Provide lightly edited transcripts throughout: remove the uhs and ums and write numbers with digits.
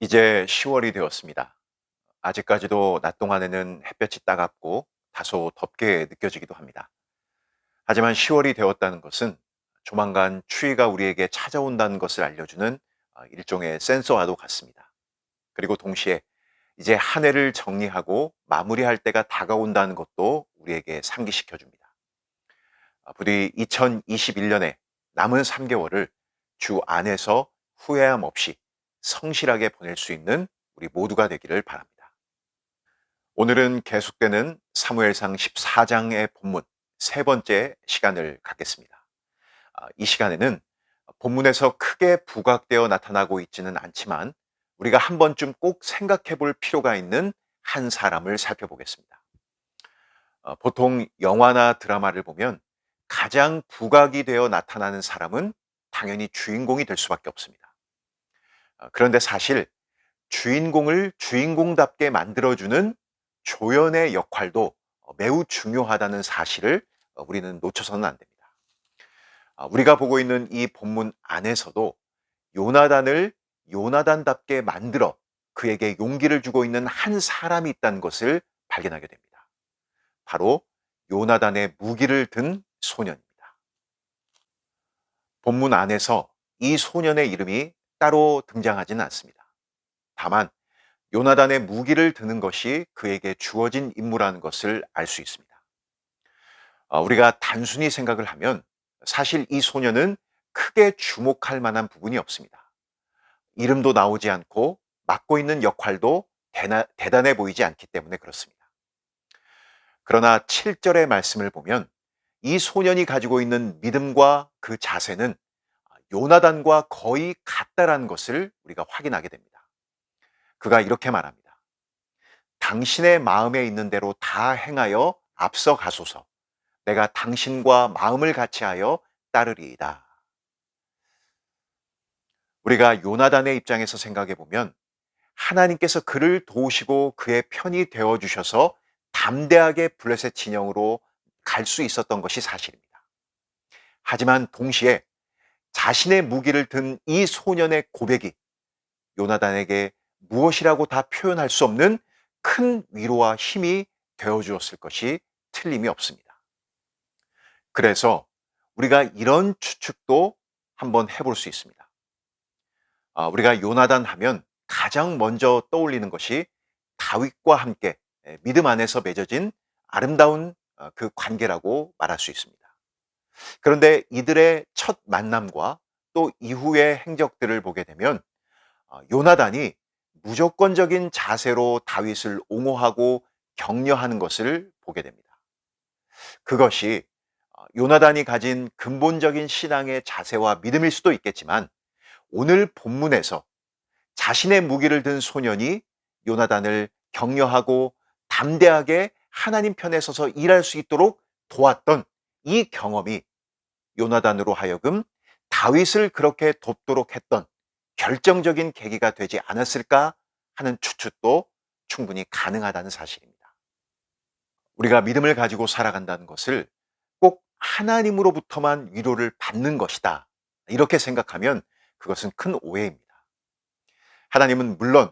이제 10월이 되었습니다. 아직까지도 낮 동안에는 햇볕이 따갑고 다소 덥게 느껴지기도 합니다. 하지만 10월이 되었다는 것은 조만간 추위가 우리에게 찾아온다는 것을 알려주는 일종의 센서와도 같습니다. 그리고 동시에 이제 한 해를 정리하고 마무리할 때가 다가온다는 것도 우리에게 상기시켜 줍니다. 부디 2021년에 남은 3개월을 주 안에서 후회함 없이 성실하게 보낼 수 있는 우리 모두가 되기를 바랍니다. 오늘은 계속되는 사무엘상 14장의 본문 세 번째 시간을 갖겠습니다. 이 시간에는 본문에서 크게 부각되어 나타나고 있지는 않지만 우리가 한 번쯤 꼭 생각해 볼 필요가 있는 한 사람을 살펴보겠습니다. 보통 영화나 드라마를 보면 가장 부각이 되어 나타나는 사람은 당연히 주인공이 될 수밖에 없습니다. 그런데 사실 주인공을 주인공답게 만들어주는 조연의 역할도 매우 중요하다는 사실을 우리는 놓쳐서는 안 됩니다. 우리가 보고 있는 이 본문 안에서도 요나단을 요나단답게 만들어 그에게 용기를 주고 있는 한 사람이 있다는 것을 발견하게 됩니다. 바로 요나단의 무기를 든 소년입니다. 본문 안에서 이 소년의 이름이 따로 등장하지는 않습니다. 다만 요나단의 무기를 드는 것이 그에게 주어진 임무라는 것을 알 수 있습니다. 우리가 단순히 생각을 하면 사실 이 소년은 크게 주목할 만한 부분이 없습니다. 이름도 나오지 않고 맡고 있는 역할도 대단해 보이지 않기 때문에 그렇습니다. 그러나 7절의 말씀을 보면 이 소년이 가지고 있는 믿음과 그 자세는 요나단과 거의 같다라는 것을 우리가 확인하게 됩니다. 그가 이렇게 말합니다. 당신의 마음에 있는 대로 다 행하여 앞서 가소서. 내가 당신과 마음을 같이하여 따르리이다. 우리가 요나단의 입장에서 생각해 보면 하나님께서 그를 도우시고 그의 편이 되어 주셔서 담대하게 블레셋 진영으로 갈 수 있었던 것이 사실입니다. 하지만 동시에 자신의 무기를 든 이 소년의 고백이 요나단에게 무엇이라고 다 표현할 수 없는 큰 위로와 힘이 되어 주었을 것이 틀림이 없습니다. 그래서 우리가 이런 추측도 한번 해볼 수 있습니다. 우리가 요나단 하면 가장 먼저 떠올리는 것이 다윗과 함께 믿음 안에서 맺어진 아름다운 그 관계라고 말할 수 있습니다. 그런데 이들의 첫 만남과 또 이후의 행적들을 보게 되면 요나단이 무조건적인 자세로 다윗을 옹호하고 격려하는 것을 보게 됩니다. 그것이 요나단이 가진 근본적인 신앙의 자세와 믿음일 수도 있겠지만 오늘 본문에서 자신의 무기를 든 소년이 요나단을 격려하고 담대하게 하나님 편에 서서 일할 수 있도록 도왔던 이 경험이 요나단으로 하여금 다윗을 그렇게 돕도록 했던 결정적인 계기가 되지 않았을까 하는 추측도 충분히 가능하다는 사실입니다. 우리가 믿음을 가지고 살아간다는 것을 꼭 하나님으로부터만 위로를 받는 것이다. 이렇게 생각하면 그것은 큰 오해입니다. 하나님은 물론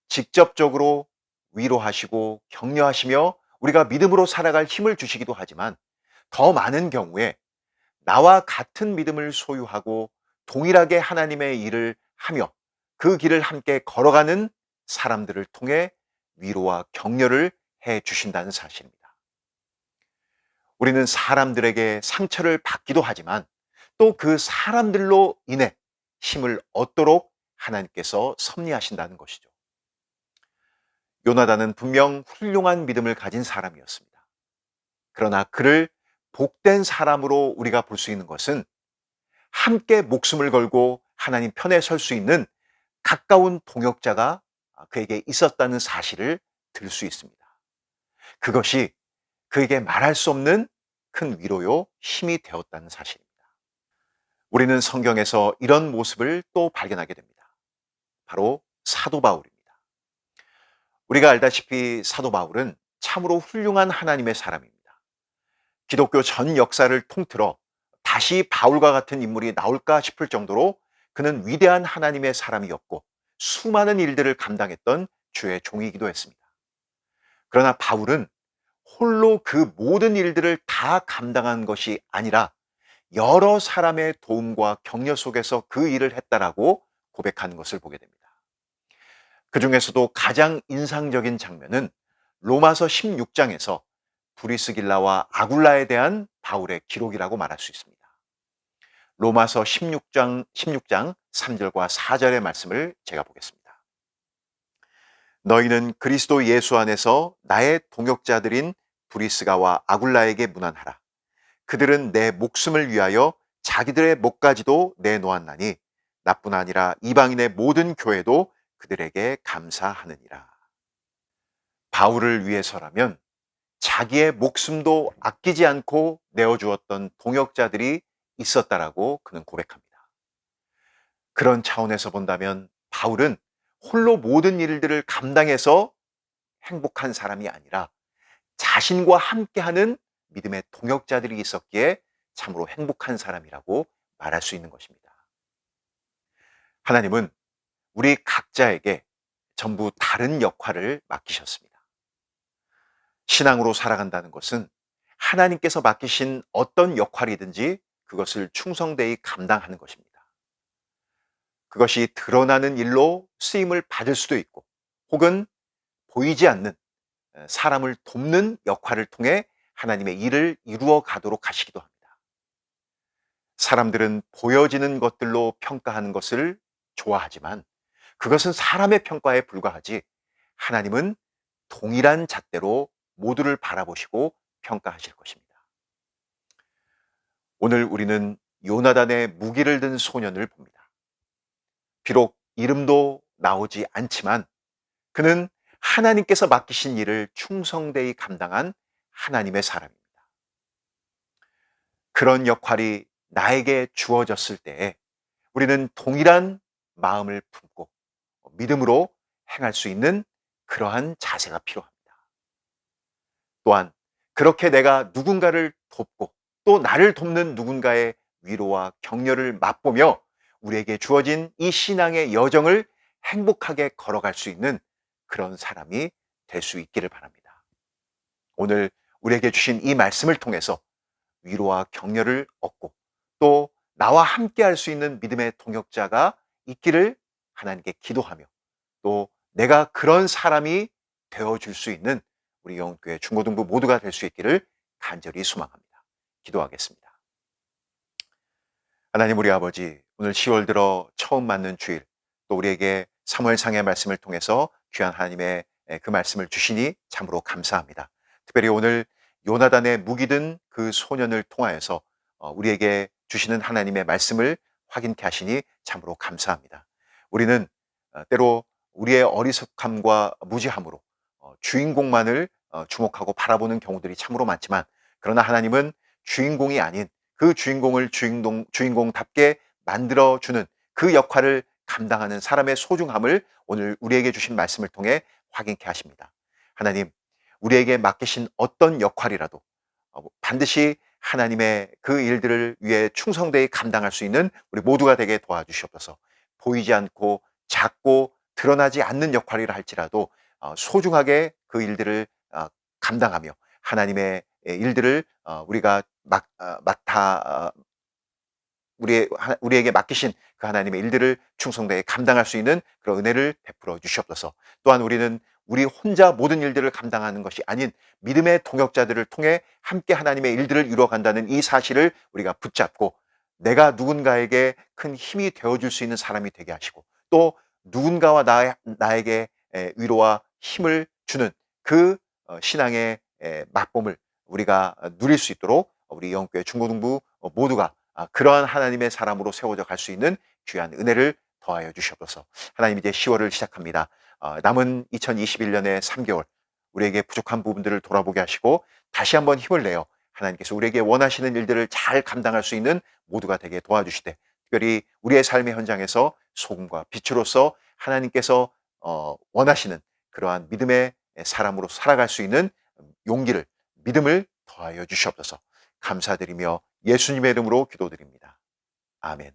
직접적으로 위로하시고 격려하시며 우리가 믿음으로 살아갈 힘을 주시기도 하지만 더 많은 경우에 나와 같은 믿음을 소유하고 동일하게 하나님의 일을 하며 그 길을 함께 걸어가는 사람들을 통해 위로와 격려를 해 주신다는 사실입니다. 우리는 사람들에게 상처를 받기도 하지만 또 그 사람들로 인해 힘을 얻도록 하나님께서 섭리하신다는 것이죠. 요나단은 분명 훌륭한 믿음을 가진 사람이었습니다. 그러나 그를 복된 사람으로 우리가 볼 수 있는 것은 함께 목숨을 걸고 하나님 편에 설 수 있는 가까운 동역자가 그에게 있었다는 사실을 들 수 있습니다. 그것이 그에게 말할 수 없는 큰 위로요, 힘이 되었다는 사실입니다. 우리는 성경에서 이런 모습을 또 발견하게 됩니다. 바로 사도 바울입니다. 우리가 알다시피 사도 바울은 참으로 훌륭한 하나님의 사람입니다. 기독교 전 역사를 통틀어 다시 바울과 같은 인물이 나올까 싶을 정도로 그는 위대한 하나님의 사람이었고 수많은 일들을 감당했던 주의 종이기도 했습니다. 그러나 바울은 홀로 그 모든 일들을 다 감당한 것이 아니라 여러 사람의 도움과 격려 속에서 그 일을 했다라고 고백하는 것을 보게 됩니다. 그 중에서도 가장 인상적인 장면은 로마서 16장에서 브리스길라와 아굴라에 대한 바울의 기록이라고 말할 수 있습니다. 로마서 16장 3절과 4절의 말씀을 제가 보겠습니다. 너희는 그리스도 예수 안에서 나의 동역자들인 브리스가와 아굴라에게 문안하라. 그들은 내 목숨을 위하여 자기들의 목까지도 내놓았나니 나뿐 아니라 이방인의 모든 교회도 그들에게 감사하느니라. 바울을 위해서라면 자기의 목숨도 아끼지 않고 내어주었던 동역자들이 있었다라고 그는 고백합니다. 그런 차원에서 본다면 바울은 홀로 모든 일들을 감당해서 행복한 사람이 아니라 자신과 함께하는 믿음의 동역자들이 있었기에 참으로 행복한 사람이라고 말할 수 있는 것입니다. 하나님은 우리 각자에게 전부 다른 역할을 맡기셨습니다. 신앙으로 살아간다는 것은 하나님께서 맡기신 어떤 역할이든지 그것을 충성되이 감당하는 것입니다. 그것이 드러나는 일로 쓰임을 받을 수도 있고 혹은 보이지 않는 사람을 돕는 역할을 통해 하나님의 일을 이루어 가도록 하시기도 합니다. 사람들은 보여지는 것들로 평가하는 것을 좋아하지만 그것은 사람의 평가에 불과하지 하나님은 동일한 잣대로 모두를 바라보시고 평가하실 것입니다. 오늘 우리는 요나단의 무기를 든 소년을 봅니다. 비록 이름도 나오지 않지만 그는 하나님께서 맡기신 일을 충성되이 감당한 하나님의 사람입니다. 그런 역할이 나에게 주어졌을 때에 우리는 동일한 마음을 품고 믿음으로 행할 수 있는 그러한 자세가 필요합니다. 또한 그렇게 내가 누군가를 돕고 또 나를 돕는 누군가의 위로와 격려를 맛보며 우리에게 주어진 이 신앙의 여정을 행복하게 걸어갈 수 있는 그런 사람이 될 수 있기를 바랍니다. 오늘 우리에게 주신 이 말씀을 통해서 위로와 격려를 얻고 또 나와 함께 할 수 있는 믿음의 동역자가 있기를 하나님께 기도하며 또 내가 그런 사람이 되어줄 수 있는 우리 영교회 중고등부 모두가 될 수 있기를 간절히 소망합니다. 기도하겠습니다. 하나님 우리 아버지, 오늘 10월 들어 처음 맞는 주일, 또 우리에게 사무엘상의 말씀을 통해서 귀한 하나님의 그 말씀을 주시니 참으로 감사합니다. 특별히 오늘 요나단의 무기든 그 소년을 통하여서 우리에게 주시는 하나님의 말씀을 확인케 하시니 참으로 감사합니다. 우리는 때로 우리의 어리석함과 무지함으로 주인공만을 주목하고 바라보는 경우들이 참으로 많지만 그러나 하나님은 주인공이 아닌 그 주인공을 주인공답게 만들어주는 그 역할을 감당하는 사람의 소중함을 오늘 우리에게 주신 말씀을 통해 확인케 하십니다. 하나님, 우리에게 맡기신 어떤 역할이라도 반드시 하나님의 그 일들을 위해 충성되이 감당할 수 있는 우리 모두가 되게 도와주시옵소서. 보이지 않고 작고 드러나지 않는 역할이라 할지라도 소중하게 그 일들을 감당하며 하나님의 일들을 우리가 맡아 우리에게 맡기신 그 하나님의 일들을 충성되이 감당할 수 있는 그런 은혜를 베풀어 주시옵소서. 또한 우리는 우리 혼자 모든 일들을 감당하는 것이 아닌 믿음의 동역자들을 통해 함께 하나님의 일들을 이루어간다는 이 사실을 우리가 붙잡고 내가 누군가에게 큰 힘이 되어줄 수 있는 사람이 되게 하시고 또 누군가와 나에게 위로와 힘을 주는 그 신앙의 맛봄을 우리가 누릴 수 있도록 우리 영교회 중고등부 모두가 그러한 하나님의 사람으로 세워져 갈 수 있는 귀한 은혜를 더하여 주시옵소서. 하나님 이제 10월을 시작합니다. 남은 2021년의 3개월 우리에게 부족한 부분들을 돌아보게 하시고 다시 한번 힘을 내어 하나님께서 우리에게 원하시는 일들을 잘 감당할 수 있는 모두가 되게 도와주시되 특별히 우리의 삶의 현장에서 소금과 빛으로서 하나님께서 원하시는 그러한 믿음의 사람으로 살아갈 수 있는 용기를 믿음을 더하여 주시옵소서. 감사드리며 예수님의 이름으로 기도드립니다. 아멘.